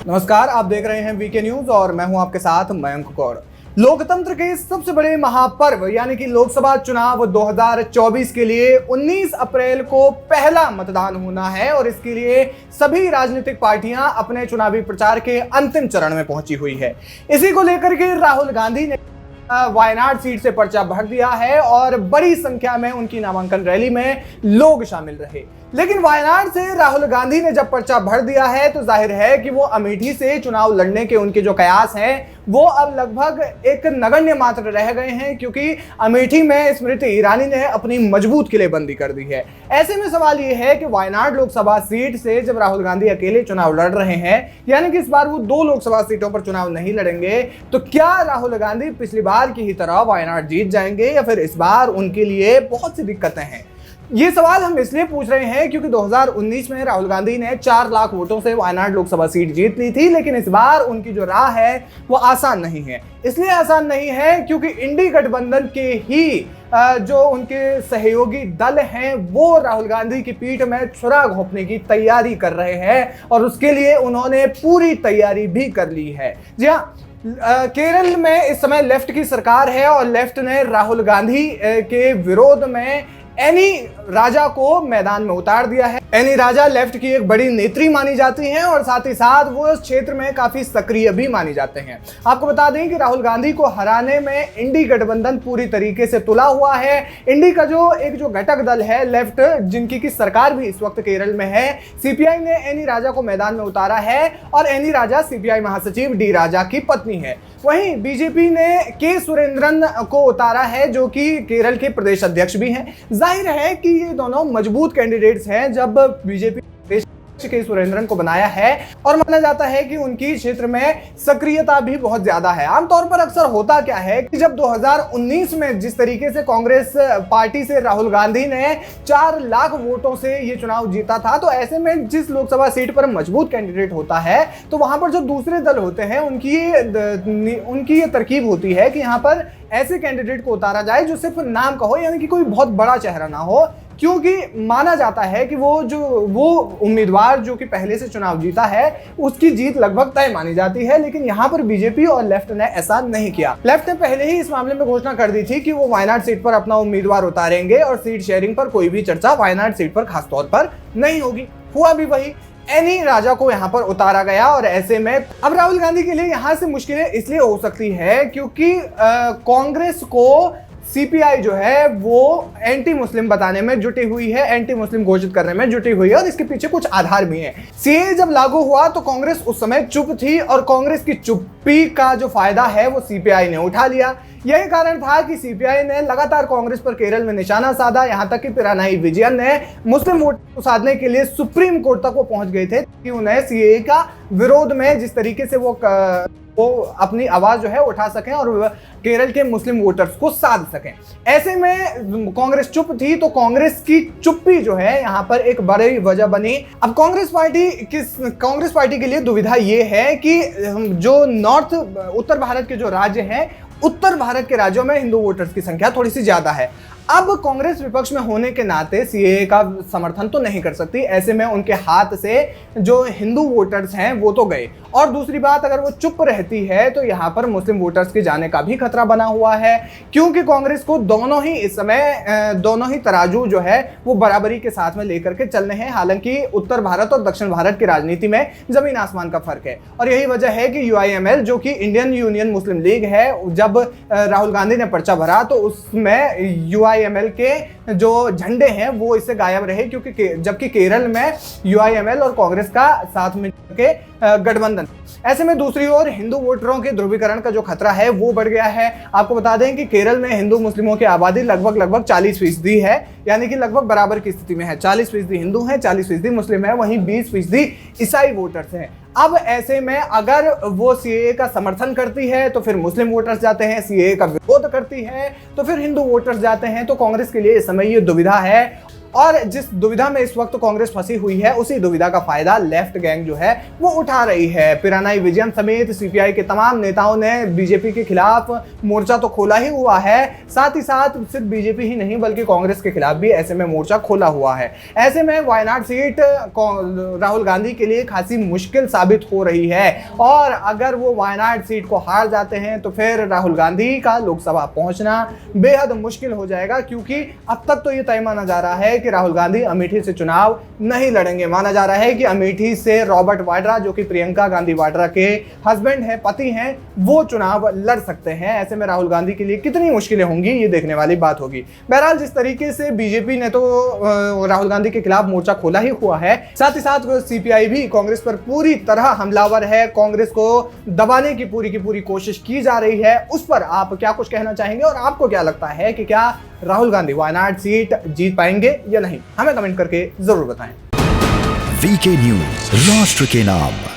नमस्कार, आप देख रहे हैं वीके न्यूज और मैं हूं आपके साथ मयंक कौर। लोकतंत्र के सबसे बड़े महापर्व यानी कि लोकसभा चुनाव 2024 के लिए 19 अप्रैल को पहला मतदान होना है और इसके लिए सभी राजनीतिक पार्टियां अपने चुनावी प्रचार के अंतिम चरण में पहुंची हुई है। इसी को लेकर के राहुल गांधी ने वायनाड सीट से पर्चा भर दिया है और बड़ी संख्या में उनकी नामांकन रैली में लोग शामिल रहे। लेकिन वायनाड से राहुल गांधी ने जब पर्चा भर दिया है तो जाहिर है कि वो अमेठी से चुनाव लड़ने के उनके जो कयास हैं वो अब लगभग एक नगण्य मात्र रह गए हैं, क्योंकि अमेठी में स्मृति ईरानी ने अपनी मजबूत किलेबंदी कर दी है। ऐसे में सवाल ये है कि वायनाड लोकसभा सीट से जब राहुल गांधी अकेले चुनाव लड़ रहे हैं, यानी कि इस बार वो 2 लोकसभा सीटों पर चुनाव नहीं लड़ेंगे, तो क्या राहुल गांधी पिछली बार की ही तरह वायनाड जीत जाएंगे या फिर इस बार उनके लिए बहुत सी दिक्कतें हैं। ये सवाल हम इसलिए पूछ रहे हैं क्योंकि 2019 में राहुल गांधी ने 4 लाख वोटों से वायनाड लोकसभा सीट जीत ली थी, लेकिन इस बार उनकी जो राह है वो आसान नहीं है। इसलिए आसान नहीं है क्योंकि इंडी गठबंधन के ही जो उनके सहयोगी दल हैं वो राहुल गांधी की पीठ में छुरा घोंपने की तैयारी कर रहे हैं और उसके लिए उन्होंने पूरी तैयारी भी कर ली है। जी हाँ, केरल में इस समय लेफ्ट की सरकार है और लेफ्ट ने राहुल गांधी के विरोध में एनी राजा को मैदान में उतार दिया है। एनी राजा लेफ्ट की एक बड़ी नेत्री मानी जाती हैं और साथ ही साथ वो इस क्षेत्र में काफी सक्रिय भी मानी जाते हैं। आपको बता दें कि राहुल गांधी को हराने में इंडी गठबंधन पूरी तरीके से तुला हुआ है। इंडी का जो घटक दल है लेफ्ट, जिनकी की सरकार भी इस वक्त केरल में है, सीपीआई ने एनी राजा को मैदान में उतारा है और एनी राजा सीपीआई महासचिव डी राजा की पत्नी है। वहीं बीजेपी ने के सुरेंद्रन को उतारा है जो कि केरल के प्रदेश अध्यक्ष भी हैं। जाहिर है कि ये दोनों मजबूत कैंडिडेट्स हैं। जब बीजेपी के सुरेंद्रन को बनाया है और माना जाता है कि उनकी क्षेत्र में सक्रियता भी बहुत ज्यादा है। आमतौर पर अक्सर होता क्या है कि जब 2019 में जिस तरीके से कांग्रेस पार्टी से राहुल गांधी ने 4 लाख वोटों से ये चुनाव जीता था, तो ऐसे में जिस लोकसभा सीट पर मजबूत कैंडिडेट होता है तो वहां पर जो दूसरे दल होते हैं उनकी ये तरकीब होती है कि यहाँ पर ऐसे कैंडिडेट को उतारा जाए जो सिर्फ नाम का हो, यानी कि कोई बहुत बड़ा चेहरा ना हो, क्योंकि माना जाता है कि वो उम्मीदवार जो कि पहले से चुनाव जीता है उसकी जीत लगभग तय मानी जाती है। लेकिन यहाँ पर बीजेपी और लेफ्ट ने ऐसा नहीं किया। लेफ्ट ने पहले ही इस मामले में घोषणा कर दी थी कि वो वायनाड सीट पर अपना उम्मीदवार उतारेंगे और सीट शेयरिंग पर कोई भी चर्चा वायनाड सीट पर खासतौर पर नहीं होगी। हुआ भी वही, एनी राजा को यहां पर उतारा गया और ऐसे में अब राहुल गांधी के लिए यहां से मुश्किलें इसलिए हो सकती है क्योंकि कांग्रेस को सीपीआई जो है वो एंटी मुस्लिम बताने में जुटी हुई है, एंटी मुस्लिम घोषित करने में जुटी हुई है और इसके पीछे कुछ आधार भी हैं। सीएए जब लागू हुआ तो कांग्रेस उस समय चुप थी और कांग्रेस की चुप्पी का जो फायदा है वो सीपीआई ने उठा लिया। यही कारण था कि सीपीआई ने लगातार कांग्रेस पर केरल में निशाना साधा, यहां तक कि पिरानाई विजयन ने मुस्लिम वोट को साधने के लिए सुप्रीम कोर्ट तक वो पहुंच गए थे कि उन्हें सीएए का विरोध में जिस तरीके से वो अपनी आवाज जो है उठा सकें और केरल के मुस्लिम वोटर्स को साध सकें। ऐसे में कांग्रेस चुप थी तो कांग्रेस की चुप्पी जो है यहां पर एक बड़ी वजह बनी। अब कांग्रेस पार्टी के लिए दुविधा ये है कि जो उत्तर भारत के जो राज्य हैं, उत्तर भारत के राज्यों में हिंदू वोटर्स की संख्या थोड़ी सी ज्यादा है। अब कांग्रेस विपक्ष में होने के नाते सीएए का समर्थन तो नहीं कर सकती। ऐसे में उनके हाथ से जो हिंदू वोटर्स हैं वो तो गए, और दूसरी बात, अगर वो चुप रहती है तो यहाँ पर मुस्लिम वोटर्स के जाने का भी खतरा बना हुआ है, क्योंकि कांग्रेस को दोनों ही इस समय दोनों ही तराजू जो है वो बराबरी के साथ में लेकर के चलने हैं। हालांकि उत्तर भारत और दक्षिण भारत की राजनीति में जमीन आसमान का फर्क है और यही वजह है कि यूआईएमएल जो कि इंडियन यूनियन मुस्लिम लीग है, जब राहुल गांधी ने पर्चा भरा तो उसमें यूआईएमएल के जो झंडे हैं वो इससे गायब रहे, क्योंकि जबकि केरल में यूआईएमएल और कांग्रेस का साथ में के गठबंधन। ऐसे में दूसरी ओर हिंदू वोटरों के ध्रुवीकरण का जो खतरा है वो बढ़ गया है। आपको बता दें कि केरल में हिंदू मुस्लिमों की आबादी लगभग 40% है, यानी कि लगभग बराबर की स्थिति में है। 40% हिंदू हैं, 40% मुस्लिम है, वहीं 20% ईसाई वोटर्स हैं। अब ऐसे में अगर वो सीएए का समर्थन करती है तो फिर मुस्लिम वोटर्स जाते हैं, सीएए का विरोध करती है तो फिर हिंदू वोटर्स जाते हैं। तो कांग्रेस के लिए इस समय ये दुविधा है और जिस दुविधा में इस वक्त कांग्रेस फंसी हुई है, उसी दुविधा का फायदा लेफ्ट गैंग जो है वो उठा रही है। पिरानाई विजयन समेत सीपीआई के तमाम नेताओं ने बीजेपी के खिलाफ मोर्चा तो खोला ही हुआ है, साथ ही साथ सिर्फ बीजेपी ही नहीं बल्कि कांग्रेस के खिलाफ भी ऐसे में मोर्चा खोला हुआ है। ऐसे में वायनाड सीट राहुल गांधी के लिए खासी मुश्किल साबित हो रही है और अगर वो वायनाड सीट को हार जाते हैं तो फिर राहुल गांधी का लोकसभा पहुंचना बेहद मुश्किल हो जाएगा, क्योंकि अब तक तो ये तय माना जा रहा है कि राहुल गांधी अमेठी से चुनाव नहीं लड़ेंगे। माना जा रहा है कि अमेठी से रॉबर्ट वाड्रा, जो कि प्रियंका गांधी वाड्रा के हस्बैंड है, पति हैं, वो चुनाव लड़ सकते हैं। ऐसे में राहुल गांधी के लिए कितनी मुश्किलें होंगी ये देखने वाली बात होगी। बहरहाल जिस तरीके से बीजेपी ने तो राहुल गांधी के खिलाफ मोर्चा खोला ही हुआ है, साथ ही साथ सीपीआई भी कांग्रेस पर पूरी तरह हमलावर है, कांग्रेस को दबाने की पूरी कोशिश की जा रही है। उस पर आप क्या कुछ कहना चाहेंगे और आपको क्या लगता है कि क्या राहुल गांधी वायनाड सीट जीत पाएंगे या नहीं? हमें कमेंट करके जरूर बताएं। वीके न्यूज, राष्ट्र के नाम।